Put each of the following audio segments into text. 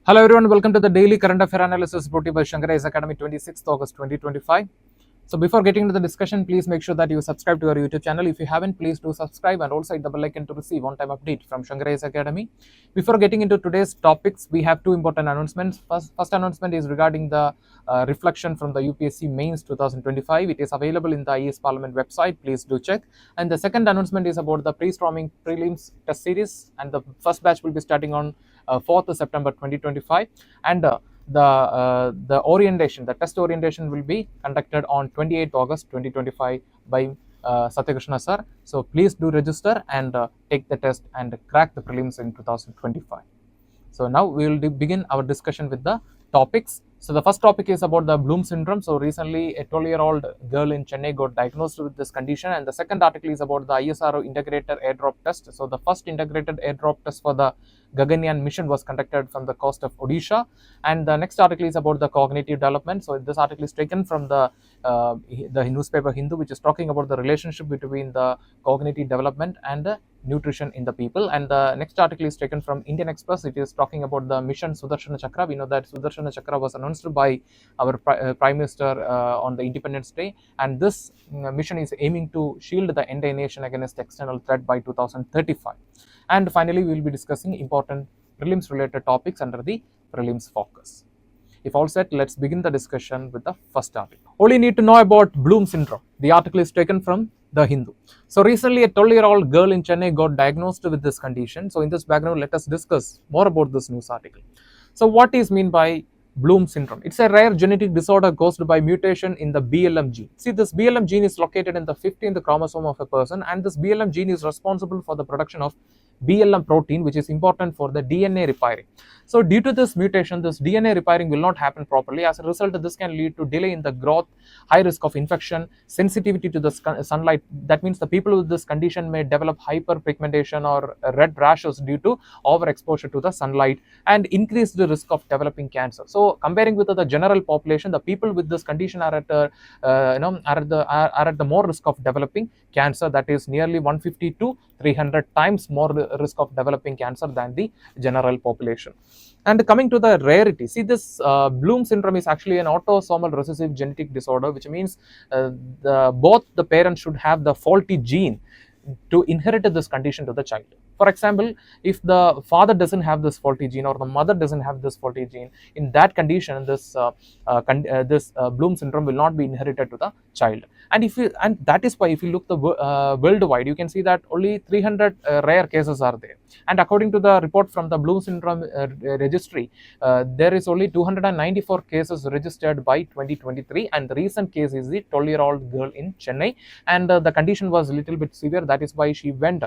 Hello everyone, welcome to the Daily Current Affair Analysis brought to you by Shankar IAS Academy 26th August 2025. So before getting into the discussion, please make sure that you subscribe to our YouTube channel. If you haven't, please do subscribe and also hit the bell icon to receive on-time update from Shankar IAS Academy. Before getting into today's topics, we have two important announcements. First announcement is regarding the reflection from the UPSC Mains 2025. It is available in the IAS Parliament website. Please do check. And the second announcement is about the pre-storming prelims test series, and the first batch will be starting on 4th September 2025, and the orientation, the test orientation will be conducted on 28th August 2025 by Satyakrishna sir. So please do register and take the test and crack the prelims in 2025. So now we will begin our discussion with the topics. So the first topic is about the Bloom syndrome. So recently a 12-year-old girl in Chennai got diagnosed with this condition, and the second article is about the ISRO integrated airdrop test. So the first integrated airdrop test for the Gaganyaan mission was conducted from the coast of Odisha, and the next article is about the cognitive development. So this article is taken from the newspaper Hindu, which is talking about the relationship between the cognitive development and the nutrition in the people. And the next article is taken from Indian Express. It is talking about the mission Sudharshan Chakra. We know that Sudharshan Chakra was announced by our Prime Minister on the Independence Day, and this mission is aiming to shield the entire nation against external threat by 2035. And finally, we will be discussing important prelims related topics under the Prelims Focus. If all set, let's begin the discussion with the first article. All you need to know about Bloom syndrome. The article is taken from the Hindu. So recently a 12-year-old girl in Chennai got diagnosed with this condition. So in this background, let us discuss more about this news article. So what is meant by Bloom syndrome? It's a rare genetic disorder caused by mutation in the BLM gene. See, this BLM gene is located in the 15th chromosome of a person, and this BLM gene is responsible for the production of BLM protein, which is important for the DNA repairing. So due to this mutation, this DNA repairing will not happen properly. As a result, this can lead to delay in the growth, high risk of infection, sensitivity to the sunlight. That means the people with this condition may develop hyperpigmentation or red rashes due to overexposure to the sunlight, and increase the risk of developing cancer. So comparing with the general population, the people with this condition are at the more risk of developing cancer. That is nearly 150 to 300 times more risk of developing cancer than the general population. And coming to the rarity, see, this Bloom syndrome is actually an autosomal recessive genetic disorder, which means both the parents should have the faulty gene to inherit this condition to the child. For example, if the father doesn't have this faulty gene or the mother doesn't have this faulty gene, in that condition, this Bloom syndrome will not be inherited to the child. And that is why if you look the worldwide, you can see that only 300 rare cases are there. And according to the report from the Bloom syndrome registry, there is only 294 cases registered by 2023, and the recent case is the 12-year-old girl in Chennai, and the condition was a little bit severe. That is why she went,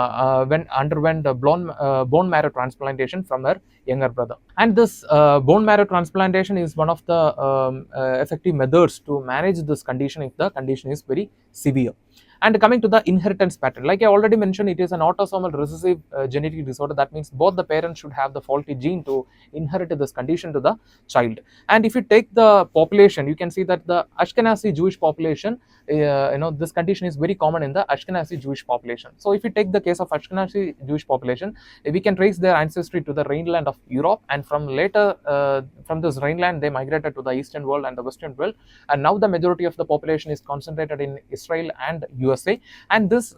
underwent bone marrow transplantation from her younger brother. And this bone marrow transplantation is one of the effective methods to manage this condition if the condition is very severe. And coming to the inheritance pattern, like I already mentioned, it is an autosomal recessive genetic disorder. That means both the parents should have the faulty gene to inherit this condition to the child. And if you take the population, you can see that the Ashkenazi Jewish population, this condition is very common in the Ashkenazi Jewish population. So if you take the case of Ashkenazi Jewish population, we can trace their ancestry to the Rhineland of Europe, and from this Rhineland they migrated to the Eastern world and the Western world, and now the majority of the population is concentrated in Israel and USA. And this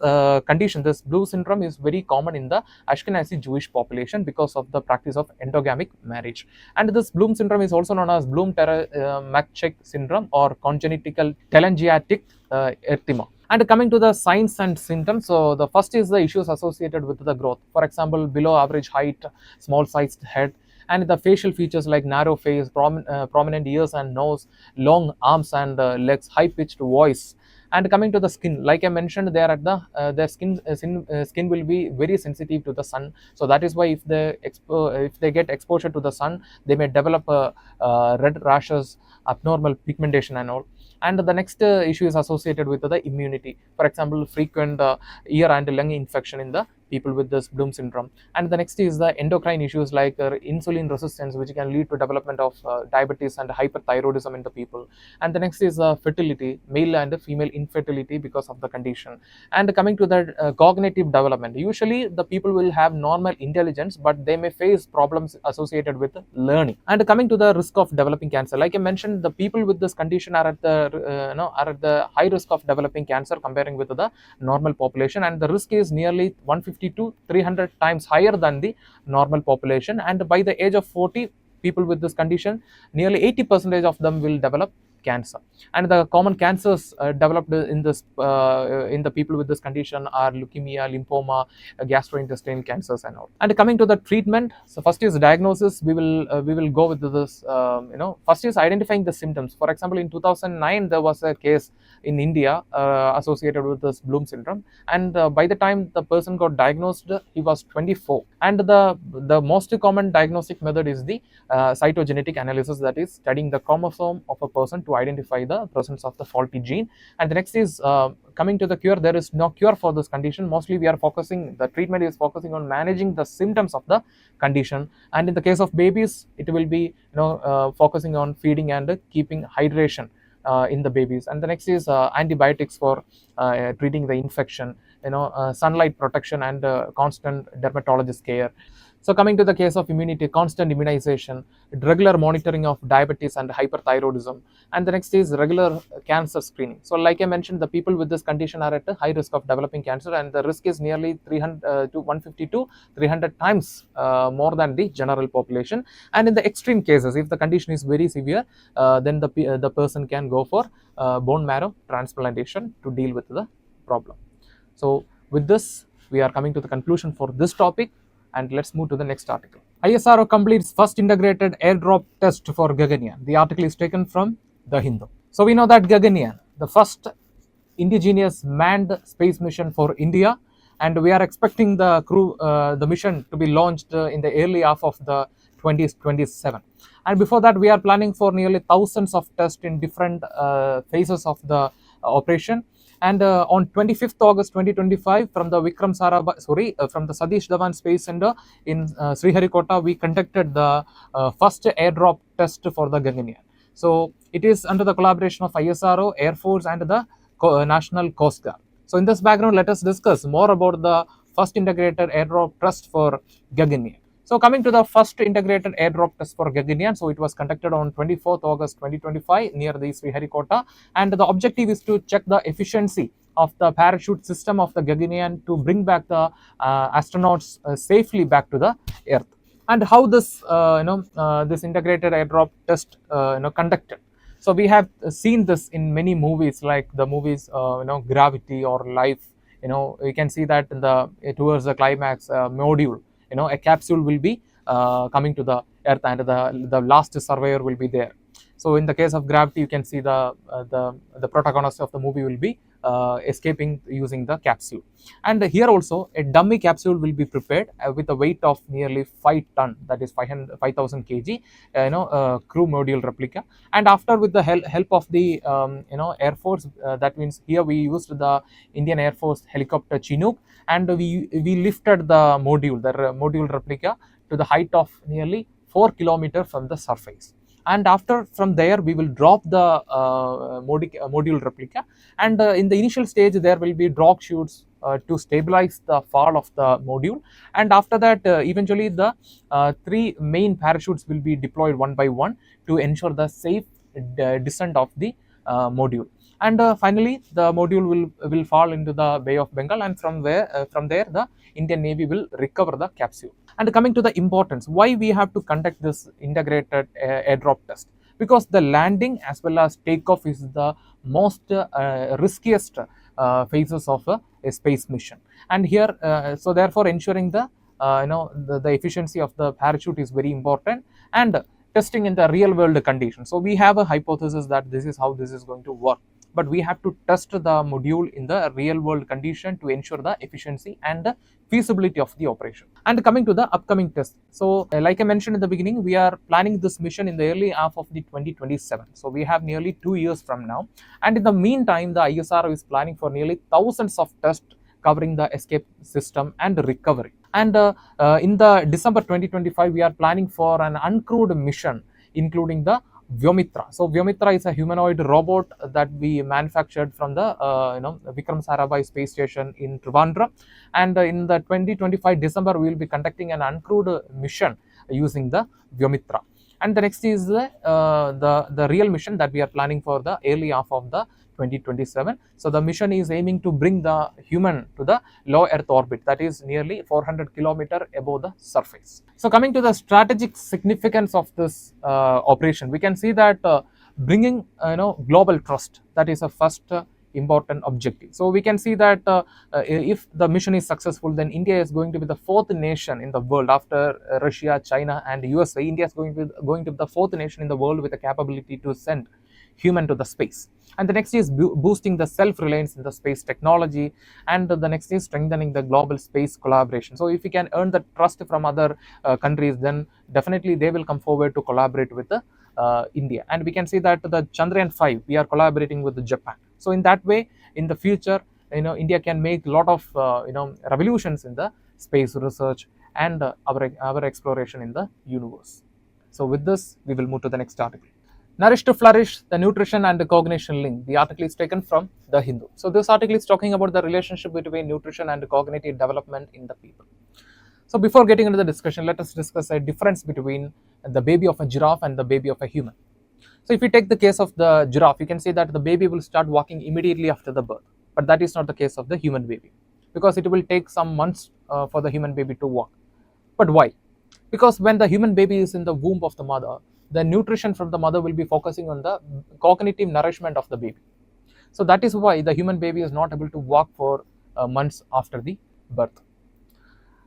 condition, this Bloom syndrome, is very common in the Ashkenazi Jewish population because of the practice of endogamic marriage. And this Bloom syndrome is also known as Bloom-Makchek syndrome or congenital telangiectatic erythema. And coming to the signs and symptoms, so the first is the issues associated with the growth. For example, below average height, small sized head, and the facial features like narrow face, prominent ears and nose, long arms and legs, high pitched voice. And coming to the skin, like I mentioned, they are at the their skin will be very sensitive to the sun. So that is why if they get exposure to the sun, they may develop red rashes, abnormal pigmentation and all. And the next issue is associated with the immunity. For example, frequent ear and lung infection in the people with this Bloom syndrome. And the next is the endocrine issues like insulin resistance, which can lead to development of diabetes and hyperthyroidism in the people. And the next is fertility, male and female infertility because of the condition. And coming to the cognitive development, usually the people will have normal intelligence, but they may face problems associated with learning. And coming to the risk of developing cancer, like I mentioned, the people with this condition are at the are at the high risk of developing cancer comparing with the normal population, and the risk is nearly 150 to 300 times higher than the normal population. And by the age of 40, people with this condition, nearly 80% of them will develop cancer. And the common cancers developed in the people with this condition are leukemia, lymphoma, gastrointestinal cancers and all. And coming to the treatment, so first is diagnosis. We will go with this. First is identifying the symptoms. For example, in 2009 there was a case in India associated with this Bloom syndrome, and by the time the person got diagnosed, he was 24. And the most common diagnostic method is the cytogenetic analysis, that is studying the chromosome of a person to identify the presence of the faulty gene. And the next is coming to the cure. There is no cure for this condition. Mostly the treatment is focusing on managing the symptoms of the condition. And in the case of babies, it will be focusing on feeding and keeping hydration in the babies. And the next is antibiotics for treating the infection, sunlight protection and constant dermatologist care. So coming to the case of immunity, constant immunization, regular monitoring of diabetes and hyperthyroidism. And the next is regular cancer screening. So like I mentioned, the people with this condition are at a high risk of developing cancer, and the risk is nearly 300 to 150 to 300 times more than the general population. And in the extreme cases, if the condition is very severe, then the person can go for bone marrow transplantation to deal with the problem. So with this, we are coming to the conclusion for this topic, and let's move to the next article. ISRO completes first integrated airdrop test for Gaganyaan. The article is taken from The Hindu. So we know that Gaganyaan, the first indigenous manned space mission for India, and we are expecting the mission to be launched in the early half of the 2027. And before that, we are planning for nearly thousands of tests in different phases of the operation. And on 25th August 2025, from the from the Satish Dhawan Space Center in Sriharikota, we conducted the first airdrop test for the Gaganyaan. So it is under the collaboration of ISRO, Air Force, and the National Coast Guard. So in this background, let us discuss more about the first integrated airdrop test for Gaganyaan. So coming to the first integrated airdrop test for Gaganyaan, so it was conducted on 24th August 2025 near the Sriharikota, and the objective is to check the efficiency of the parachute system of the Gaganyaan to bring back the astronauts safely back to the Earth. And how this this integrated airdrop test conducted. So we have seen this in many movies, like the movies Gravity or Life. You can see that in towards the climax module, a capsule will be coming to the Earth, and the last survivor will be there. So in the case of Gravity, you can see the protagonist of the movie will be escaping using the capsule. And here also a dummy capsule will be prepared with a weight of nearly 5 ton, that is 5,000 kg, crew module replica. And after, with the help of the Air Force, that means here we used the Indian Air Force helicopter Chinook, and we lifted the module replica to the height of nearly 4 kilometers from the surface. And after, from there, we will drop the module replica, and in the initial stage there will be drop chutes to stabilize the fall of the module. And after that, eventually the 3 main parachutes will be deployed one by one to ensure the safe descent of the module. And finally the module will fall into the Bay of Bengal, and from there the Indian Navy will recover the capsule. And coming to the importance, why we have to conduct this integrated airdrop test? Because the landing as well as takeoff is the most riskiest phases of a space mission. And here, so therefore, ensuring the efficiency of the parachute is very important, and testing in the real world conditions. So we have a hypothesis that this is how this is going to work, but we have to test the module in the real world condition to ensure the efficiency and the feasibility of the operation. And coming to the upcoming test, so like I mentioned in the beginning, we are planning this mission in the early half of the 2027. So we have nearly 2 years from now, and in the meantime the ISRO is planning for nearly thousands of tests covering the escape system and recovery. And in the December 2025, we are planning for an uncrewed mission, including the Vyomitra. So Vyomitra is a humanoid robot that we manufactured from the Vikram Sarabhai space station in Trivandrum. And in the 2025 December, we will be conducting an uncrewed mission using the Vyomitra. And the next is the real mission that we are planning for the early half of the 2027. So the mission is aiming to bring the human to the low Earth orbit, that is nearly 400 kilometers above the surface. So coming to the strategic significance of this operation, we can see that bringing global trust, that is a first important objective. So we can see that if the mission is successful, then India is going to be the fourth nation in the world after Russia, China and USA. India is going to be the fourth nation in the world with the capability to send human to the space. And the next is boosting the self-reliance in the space technology, and the next is strengthening the global space collaboration. So if we can earn the trust from other countries, then definitely they will come forward to collaborate with the India. And we can see that the Chandrayaan 5, we are collaborating with Japan. So in that way, in the future, India can make a lot of revolutions in the space research and our exploration in the universe. So with this, we will move to the next article. Nourish to flourish, the nutrition and the cognition link. The article is taken from The Hindu. So this article is talking about the relationship between nutrition and cognitive development in the people. So before getting into the discussion, let us discuss a difference between the baby of a giraffe and the baby of a human. So if you take the case of the giraffe, you can say that the baby will start walking immediately after the birth. But that is not the case of the human baby, because it will take some months for the human baby to walk. But why? Because when the human baby is in the womb of the mother, the nutrition from the mother will be focusing on the cognitive nourishment of the baby. So that is why the human baby is not able to walk for months after the birth.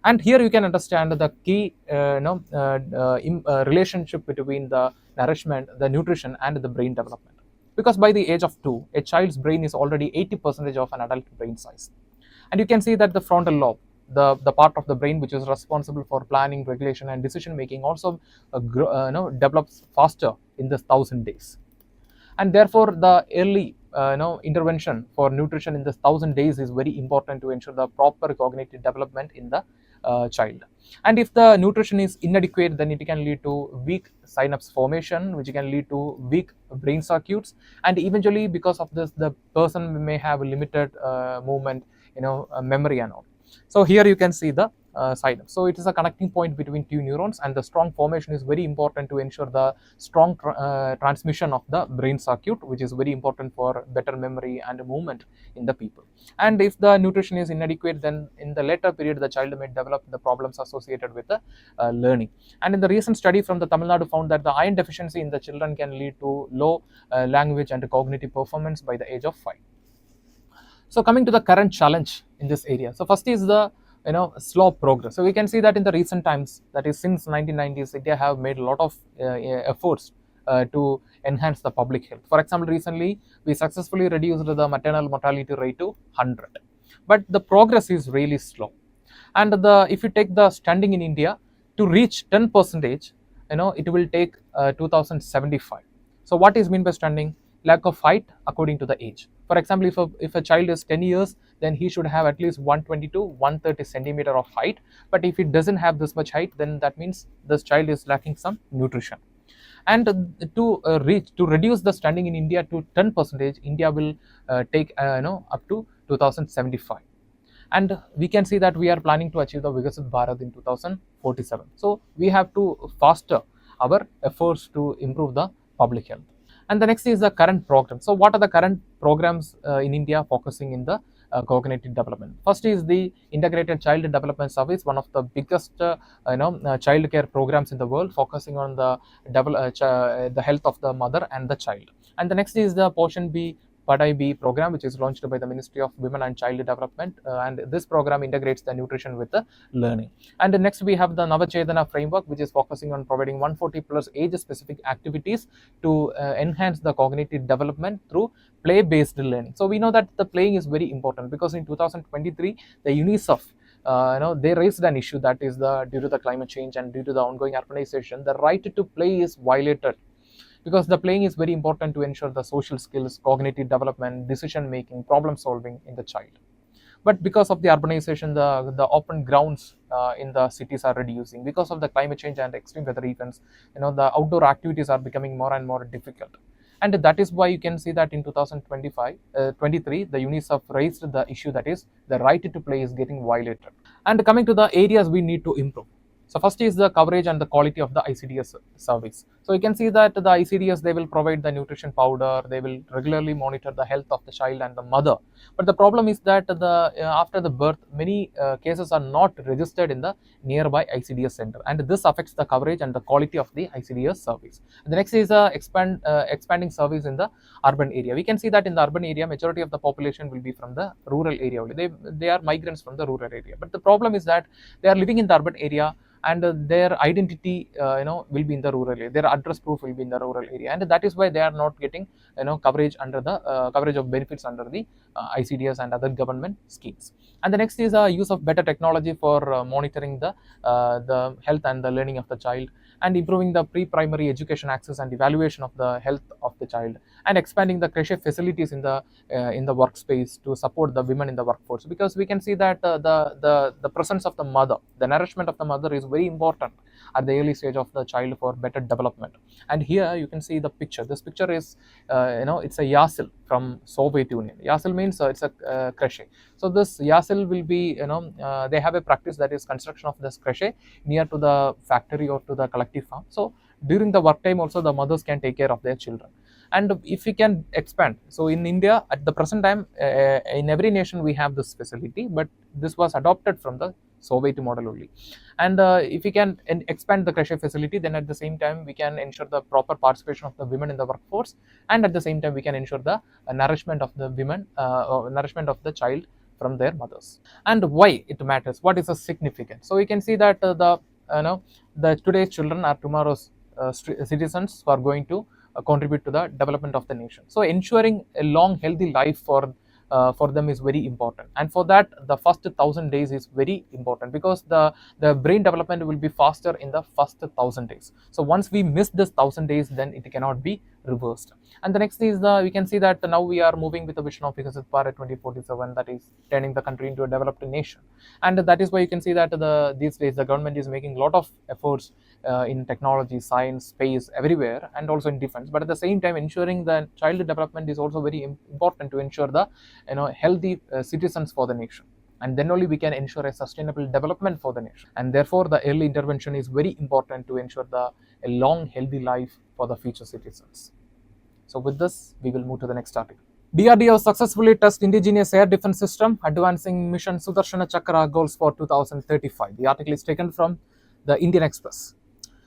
And here you can understand the key relationship between the nourishment, the nutrition and the brain development. Because by the age of 2, a child's brain is already 80% of an adult brain size. And you can see that the frontal lobe, the part of the brain which is responsible for planning, regulation and decision making, also develops faster in the 1000 days. And therefore the early intervention for nutrition in the 1000 days is very important to ensure the proper cognitive development in the child. And if the nutrition is inadequate, then it can lead to weak synapse formation, which can lead to weak brain circuits, and eventually because of this the person may have limited movement, memory and all. So here you can see the synapse. So it is a connecting point between two neurons, and the strong formation is very important to ensure the strong transmission of the brain circuit, which is very important for better memory and movement in the people. And if the nutrition is inadequate, then in the later period the child may develop the problems associated with the learning. And in the recent study from the Tamil Nadu found that the iron deficiency in the children can lead to low language and cognitive performance by the age of 5. So coming to the current challenge in this area. So first is the slow progress. So we can see that in the recent times, that is since 1990s, India have made a lot of efforts to enhance the public health. For example, recently we successfully reduced the maternal mortality rate to 100, but the progress is really slow. And if you take the standing in India to reach 10%, it will take 2075. So what is meant by standing? Lack of height according to the age. For example, if a child is 10 years, then he should have at least 120 to 130 centimeter of height. But if it doesn't have this much height, then that means this child is lacking some nutrition. And to reduce the standing in India to 10%, India will take up to 2075. And we can see that we are planning to achieve the Viksit Bharat in 2047. So we have to foster our efforts to improve the public health. And the next is the current program. So what are the current programs in India focusing in the cognitive development? First is the Integrated Child Development Service, one of the biggest child care programs in the world, focusing on the health of the mother and the child. And the next is the Portion B Padai B program, which is launched by the Ministry of Women and Child Development, and this program integrates the nutrition with the learning. And next we have the Navachedana framework, which is focusing on providing 140 plus age specific activities to enhance the cognitive development through play based learning. So we know that the playing is very important, because in 2023 the UNICEF they raised an issue, that is due to the climate change and due to the ongoing urbanization, the right to play is violated, because the playing is very important to ensure the social skills, cognitive development, decision making, problem solving in the child. But because of the urbanization, the open grounds in the cities are reducing. Because of the climate change and extreme weather events, the outdoor activities are becoming more and more difficult. And that is why you can see that in 2025 23 the UNICEF raised the issue, that is the right to play is getting violated. And coming to the areas we need to improve, so first is the coverage and the quality of the ICDS service. So you can see that the ICDS, they will provide the nutrition powder, they will regularly monitor the health of the child and the mother. But the problem is that after the birth, many cases are not registered in the nearby ICDS center, and this affects the coverage and the quality of the ICDS service. The next is expanding service in the urban area. We can see that in the urban area, majority of the population will be from the rural area only. They are migrants from the rural area. But the problem is that they are living in the urban area, and their identity will be in the rural area, their address proof will be in the rural area, and that is why they are not getting coverage under the coverage of benefits under the ICDS and other government schemes. And the next is use of better technology for monitoring the health and the learning of the child, and improving the pre-primary education access and evaluation of the health of the child, and expanding the creche facilities in the workspace to support the women in the workforce. Because we can see that the presence of the mother, the nourishment of the mother is very important at the early stage of the child for better development. And here you can see the picture. This picture is it's a yasil from Soviet Union. Yasil means it's a creche. So this yasil will be they have a practice, that is construction of this creche near to the factory or to the collective farm. So during the work time also the mothers can take care of their children. And if we can expand, so in India at the present time, in every nation we have this facility, but this was adopted from the Soviet model only. And if we can expand the creche facility, then at the same time we can ensure the proper participation of the women in the workforce, and at the same time we can ensure the nourishment of the women, nourishment of the child from their mothers. And why it matters, what is the significance? So we can see that the today's children are tomorrow's citizens who are going to contribute to the development of the nation. So ensuring a long healthy life for them is very important, and for that the first 1000 days is very important, because the brain development will be faster in the first 1000 days. So once we miss this 1000 days, then it cannot be reversed. And the next is we can see that now we are moving with the vision of Viksit Bharat 2047, that is turning the country into a developed nation. And that is why you can see that these days the government is making a lot of efforts in technology, science, space, everywhere, and also in defense. But at the same time, ensuring the child development is also very important to ensure the healthy citizens for the nation, and then only we can ensure a sustainable development for the nation. And therefore the early intervention is very important to ensure a long healthy life for the future citizens. So with this we will move to the next topic. DRDO successfully test indigenous air defense system, advancing mission Sudharshan Chakra goals for 2035. The article is taken from the Indian Express.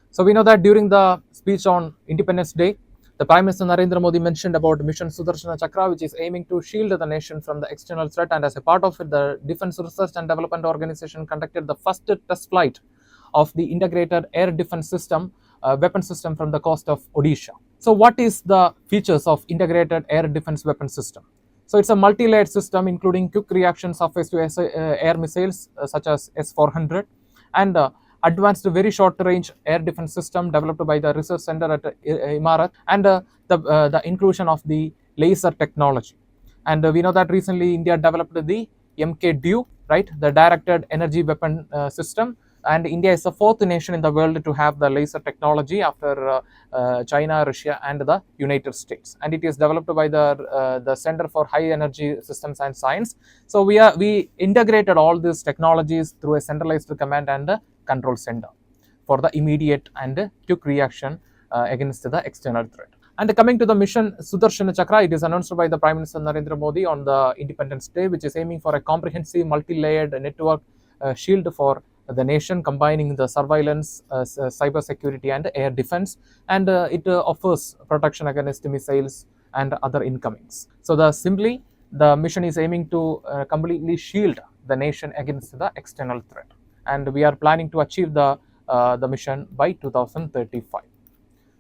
So we know that during the speech on Independence Day, the Prime Minister Narendra Modi mentioned about mission Sudharshan Chakra, which is aiming to shield the nation from the external threat, and as a part of it, the Defense Research and Development Organization conducted the first test flight of the integrated air defense system, weapon system from the coast of Odisha. So what is the features of integrated air defense weapon system? So it's a multi-layered system including quick reaction surface to air missiles such as S-400, and advanced very short range air defense system developed by the research center at Imarat, and the inclusion of the laser technology. And we know that recently India developed the MK-DEW, right, the directed energy weapon system, and India is the fourth nation in the world to have the laser technology after China, Russia, and the United States. And it is developed by the Center for High Energy Systems and Science. So we integrated all these technologies through a centralized command and control center for the immediate and quick reaction against the external threat. And coming to the mission Sudarshan Chakra, it is announced by the Prime Minister Narendra Modi on the Independence Day, which is aiming for a comprehensive multi-layered network shield for the nation, combining the surveillance, cyber security, and air defense, and it offers protection against missiles and other incomings. So the mission is aiming to completely shield the nation against the external threat, and we are planning to achieve the mission by 2035.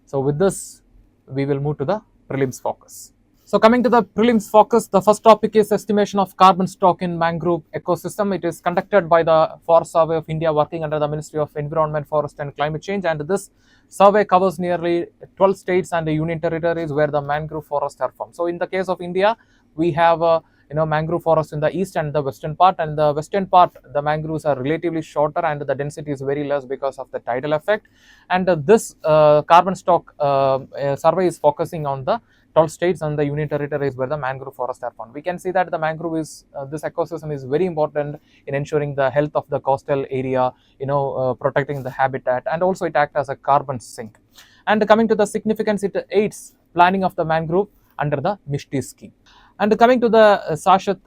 So with this, we will move to the prelims focus. So coming to the prelims focus, the first topic is estimation of carbon stock in mangrove ecosystem. It is conducted by the Forest Survey of India working under the Ministry of Environment, Forest and Climate Change, and this survey covers nearly 12 states and union territories where the mangrove forests are formed. So in the case of India, we have mangrove forests in the east and the western part. And the western part, the mangroves are relatively shorter and the density is very less because of the tidal effect. And this carbon stock survey is focusing on the 12 states and the union territories where the mangrove forests are found. We can see that the mangrove is this ecosystem is very important in ensuring the health of the coastal area, protecting the habitat, and also it acts as a carbon sink. And coming to the significance, it aids planning of the mangrove under the MISTI scheme. And coming to the Sashat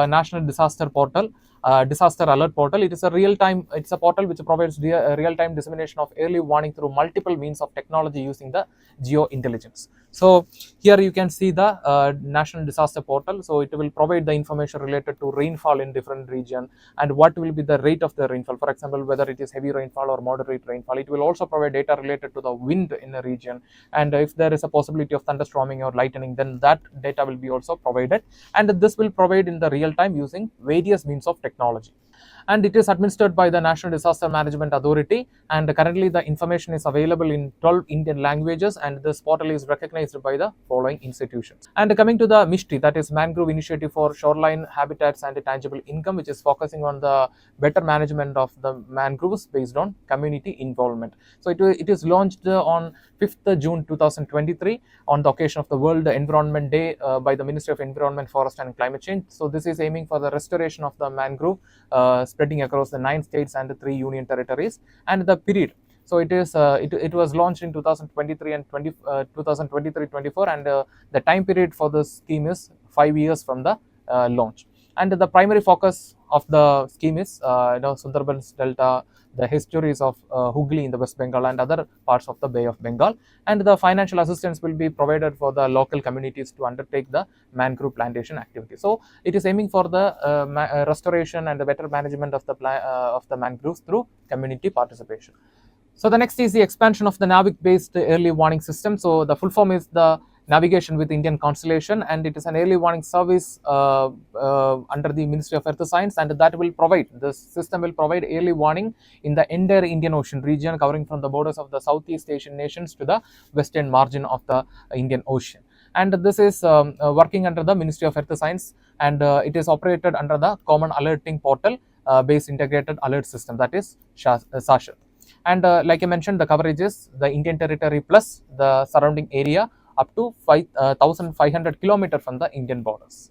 National Disaster Alert Portal, it's a portal which provides real-time dissemination of early warning through multiple means of technology using the geo-intelligence. So here you can see the National Disaster Portal. So it will provide the information related to rainfall in different region and what will be the rate of the rainfall. For example, whether it is heavy rainfall or moderate rainfall. It will also provide data related to the wind in the region, and if there is a possibility of thunderstorming or lightning, then that data will be also provided. And this will provide in the real time using various means of technology. And it is administered by the National Disaster Management Authority, and currently the information is available in 12 Indian languages, and this portal is recognized by the following institutions. And coming to the MISTI, that is Mangrove Initiative for Shoreline Habitats and Tangible Income, which is focusing on the better management of the mangroves based on community involvement. So it is launched on 5th June 2023 on the occasion of the World Environment Day by the Ministry of Environment, Forest and Climate Change. So this is aiming for the restoration of the mangrove spreading across the 9 states and the 3 union territories. And the period, so it was launched in 2023 and 2023-24, and the time period for the scheme is 5 years from the launch. And the primary focus of the scheme is Sundarbans Delta, the histories of Hooghly in the West Bengal and other parts of the Bay of Bengal. And the financial assistance will be provided for the local communities to undertake the mangrove plantation activity. So it is aiming for the restoration and the better management of the mangroves through community participation. So the next is the expansion of the NAVIC based early warning system. So the full form is the Navigation with Indian Constellation, and it is an early warning service under the Ministry of Earth Science, and that will provide, this system will provide early warning in the entire Indian Ocean region, covering from the borders of the Southeast Asian nations to the western margin of the Indian Ocean. And this is working under the Ministry of Earth Science, and it is operated under the Common Alerting Portal based integrated alert system, that is SASHAT. And like I mentioned, the coverage is the Indian territory plus the surrounding area up to 5,500 kilometers from the Indian borders.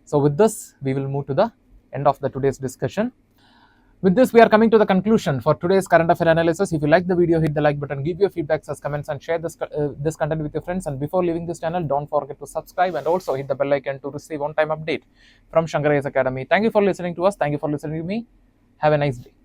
So with this, we will move to the end of today's discussion. With this, we are coming to the conclusion for today's current affair analysis. If you like the video, hit the like button, give your feedbacks as comments, and share this content with your friends. And before leaving this channel, don't forget to subscribe and also hit the bell icon to receive on-time update from Shankar IAS Academy. Thank you for listening to us. Thank you for listening to me. Have a nice day.